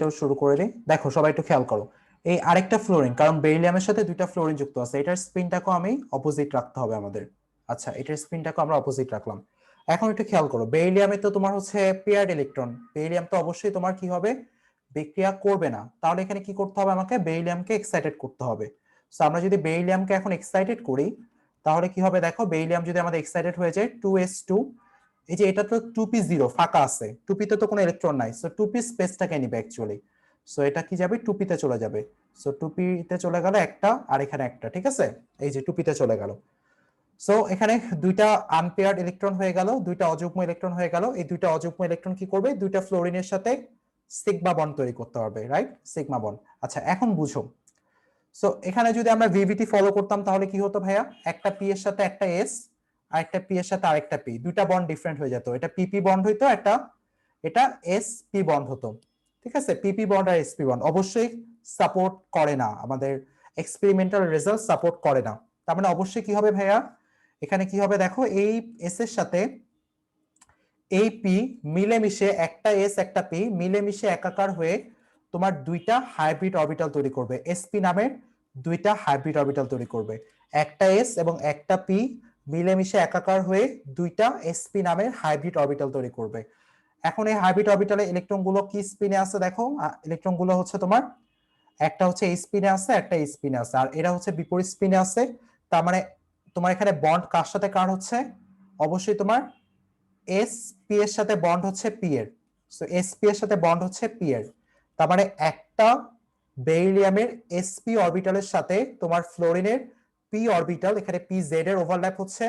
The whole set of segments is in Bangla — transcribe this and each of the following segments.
এটাও শুরু করে দিই। দেখো সবাই একটু খেয়াল করো, এই আরেকটা ফ্লোরিন, কারণ বেরিলিয়ামের সাথে দুইটা ফ্লোরিন যুক্ত আছে, এটার স্পিনটাকে আমি অপোজিট রাখতে হবে আমাদের। আচ্ছা, এটার স্পিনটাকে আমরা অপোজিট রাখলাম। এখন একটু খেয়াল করো, বেরিলিয়ামে তো তোমার হচ্ছে পেয়ার্ড ইলেকট্রন, বেরিলিয়াম তো অবশ্যই তোমার কি হবে, বিক্রিয়া করবে না। তাহলে এখানে কি করতে হবে, আমাকে বেরিলিয়ামকে এক্সাইটেড করতে হবে। সো আমরা যদি বেরিলিয়ামকে এখন এক্সাইটেড করি, তাহলে কি হবে দেখো, বেরিলিয়াম যদি আমাদের এক্সাইটেড হয়ে যায় 2s2, এই যে এটা তো 2p0 ফাঁকা আছে, 2p তে তো কোনো ইলেকট্রন নাই, সো 2p স্পেসটাকে নিবে অ্যাকচুয়ালি। সো এটা কি যাবে, 2p তে চলে যাবে। সো 2p তে চলে গেল একটা, আর এখানে একটা, ঠিক আছে, এই যে 2p তে চলে গেল। সো এখানে দুইটা আনপেয়ার্ড ইলেকট্রন হয়ে গেল, দুইটা অযুগ্ম ইলেকট্রন হয়ে গেল। এই দুইটা অযুগ্ম ইলেকট্রন কি করবে, দুইটা ফ্লোরিনের সাথে সিগমা বন্ড তৈরি করতে পারবে, রাইট, সিগমা বন্ড। আচ্ছা এখন বুঝো, সো এখানে যদি আমরা ভিভিটি ফলো করতাম তাহলে কি হতো ভাইয়া, একটা পি এর সাথে একটা এস, আর একটা পি এর সাথে আরেকটা পি, দুইটা বন্ড ডিফারেন্ট হয়ে যেত, এটা পিপি বন্ড হইতো, একটা এটা এস পি বন্ড হতো। ঠিক আছে, পিপি বন্ড আর এসপি বন্ড অবশ্যই সাপোর্ট করে না, আমাদের এক্সপেরিমেন্টাল রেজাল্ট সাপোর্ট করে না। তার মানে অবশ্যই কি হবে ভাইয়া, এখানে কি হবে দেখো, এই এস এর সাথে এই পি মিলেমিশে, একটা এস একটা পি মিলেমিশে একাকার হয়ে তোমার দুইটা হাইব্রিড অরবিটাল তৈরি করবে, এসপি নামের দুইটা হাইব্রিড অরবিটাল তৈরি করবে। একটা এস এবং একটা পি মিলেমিশে একাকার হয়ে দুইটা এসপি নামের হাইব্রিড অরবিটাল তৈরি করবে। এখন এই হাইব্রিড অরবিটালে ইলেকট্রন গুলো কি স্পিনে আছে দেখো, ইলেকট্রন গুলো হচ্ছে তোমার একটা হচ্ছে এই স্পিনে আছে, একটা এই স্পিনে আছে, আর এরা হচ্ছে বিপরীত স্পিনে আছে। তার মানে তোমার এখানে বন্ড কার সাথে কার হচ্ছে, অবশ্যই তোমার এস পি এর সাথে বন্ড হচ্ছে পি এর। সো এস পি এর সাথে বন্ড হচ্ছে পি এর। তার মানে একটা বেরিলিয়ামের এসপি অরবিটালের সাথে তোমার ফ্লোরিনের পি অরবিটাল, এখানে পি জেড এর ওভারল্যাপ হচ্ছে,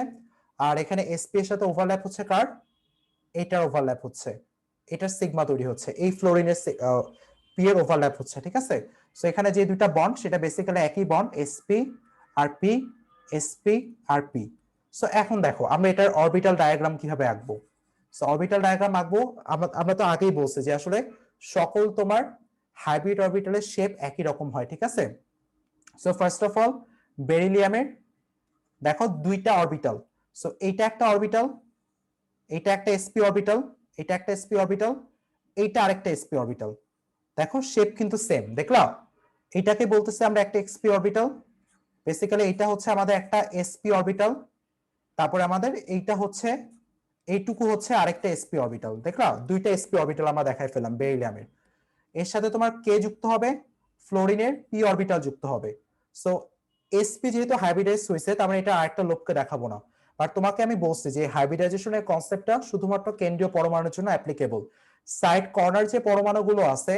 আর এখানে এসপি এর সাথে ওভারল্যাপ হচ্ছে কার, এটার ওভারল্যাপ হচ্ছে, এটার সিগমা তৈরি হচ্ছে, এই ফ্লোরিনের পি এর ওভারল্যাপ হচ্ছে। ঠিক আছে, সো এখানে যে দুইটা বন্ড সেটা বেসিক্যালি একই বন্ড, এসপি আর পি, এসপি আর পি। সো এখন দেখো আমরা এটার অরবিটাল ডায়াগ্রাম কিভাবে আঁকবো। সো অরবিটাল ডায়াগ্রাম আঁকবো, আমরা তো আগেই বলছি যে আসলে সকল তোমার হাইব্রিড অরবিটালের শেপ একই রকম হয়। ঠিক আছে, সো ফার্স্ট অফ অল বেরিলিয়ামের দেখো দুইটা অরবিটাল, সো এইটা একটা অরবিটাল, এইটা একটা এসপি অরবিটাল, এটা একটা এসপি অরবিটাল, এইটা আরেকটা এসপি অরবিটাল। দেখো শেপ কিন্তু সেম, দেখলা, এটাকে বলতেছে আমরা একটা এক্সপি অরবিটাল, বেসিক্যালি এটা হচ্ছে আমাদের একটা এসপি অরবিটাল, তারপরে আমাদের এইটা হচ্ছে, এইটুকু হচ্ছে আরেকটা এসপি অরবিটাল। দেখলা, দুইটা এসপি অরবিটাল আমরা দেখাই ফেললাম বেরিলিয়ামের। এর সাথে তোমার কে যুক্ত হবে, ফ্লোরিনের পি অরবিটাল যুক্ত হবে। সো এসপি যেহেতু হাইব্রিডাইজ হয়েছে, তার মানে এটা আরেকটা লোককে দেখাবো না। আর তোমাকে আমি বলছি যে হাইব্রিডাইজেশনের কনসেপ্টটা শুধুমাত্র কেন্দ্রীয় পরমাণুর জন্য অ্যাপ্লিকেবল। সাইড কর্নার যে পরমাণুগুলো আছে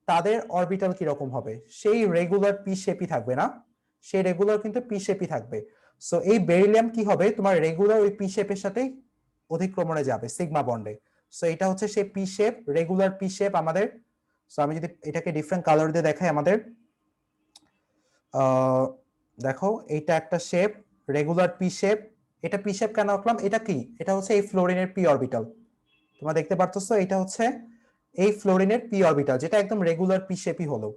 তাদের অরবিটাল কিরকম হবে, সেই রেগুলার পি শেপই থাকবে না, সেই রেগুলার কিন্তু পি শেপই থাকবে। সো এই বেরিলিয়াম কি হবে, তোমার রেগুলার ওই পি শেপের সাথেই অধিক্রমণে যাবে সিগমা বন্ডে। সো এটা হচ্ছে সেই P shape, regular P shape আমাদের। সো আমি যদি এটাকে ডিফারেন্ট কালার দিয়ে দেখাই আমাদের, দেখো এইটা একটা শেপ, রেগুলার পি শেপ। এটা পি শেপ কেন আঁকলাম, এটা কি, এটা হচ্ছে এই ফ্লোরিনের পি অরবিটাল, তোমরা দেখতে পারতেছো, এটা হচ্ছে এই ফ্লোরিনের পি অরবিটাল, যেটা একদম রেগুলার পি শেপই হলো।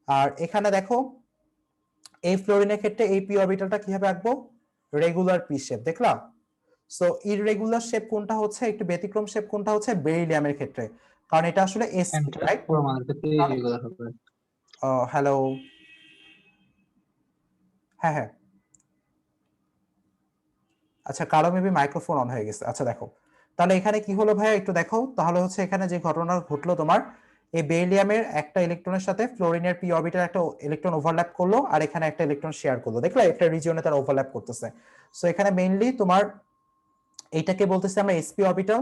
আর এখানে দেখো এই ফ্লোরিনের ক্ষেত্রে এই পি অরবিটালটা কিভাবে আঁকবো, রেগুলার পি শেপ, দেখলাম। সো ইররেগুলার শেপ কোনটা হচ্ছে, একটু ব্যতিক্রম শেপ কোনটা হচ্ছে বেরিলিয়ামের ক্ষেত্রে, কারণ এটা আসলে এসপি, রাইট। পরমাণুর ক্ষেত্রে ইরেগুলার হবে। হ্যালো, হ্যাঁ হ্যাঁ, আচ্ছা কারো মেবি মাইক্রোফোন অন হয়ে গেছে। আচ্ছা দেখো, তাহলে এখানে কি হলো ভাইয়া, একটু দেখো তাহলে হচ্ছে এখানে যে ঘটনা ঘটলো তোমার, এই বেরিলিয়ামের একটা ইলেকট্রনের সাথে ফ্লোরিনের পি অরবিটাল একটা ইলেকট্রন ওভারল্যাপ করলো, আর এখানে একটা ইলেকট্রন শেয়ার করলো, দেখলা একটা রিজিয়নে তারা ওভারল্যাপ করতেছে। সো এখানে মেইনলি তোমার এইটাকে বলতেছে আমরা এসপি অরবিটাল,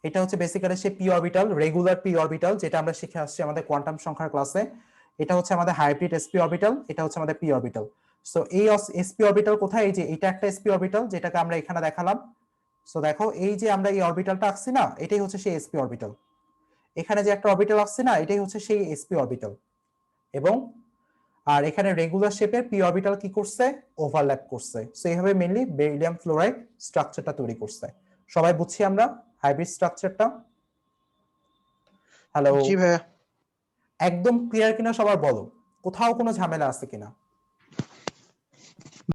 এটা হচ্ছে বেসিক্যালি সে p orbital, regular p orbital, যেটা আমরা শিখে আসছি আমাদের কোয়ান্টাম সংখ্যার ক্লাসে। এটা হচ্ছে আমাদের হাইব্রিড এসপি অরবিটাল, এটা হচ্ছে আমাদের পি অরবিটাল। সো এই এসপি অরবিটাল কোথায়, এই যে এটা একটা এসপি অরবিটাল যেটাকে আমরা এখানে দেখালাম। সো দেখো এই যে আমরা এই অরবিটালটা আঁকছি না, এটাই হচ্ছে সেই এসপি অরবিটাল। এখানে যে একটা অরবিটাল আসছে না, এটাই হচ্ছে সেই এসপি অরবিটাল। এবং আর এখানে রেগুলার শেপের পি অরবিটাল কি করছে, ওভারল্যাপ করছে। সো এইভাবে মেইনলি বেরিলিয়াম ফ্লোরাইড স্ট্রাকচারটা তৈরি করছে। সবাই বুঝছি আমরা হাইব্রিড স্ট্রাকচারটা। হ্যালো, জি ভাইয়া। একদম ক্লিয়ার কিনা সবার বলো, কোথাও কোনো ঝামেলা আছে কিনা।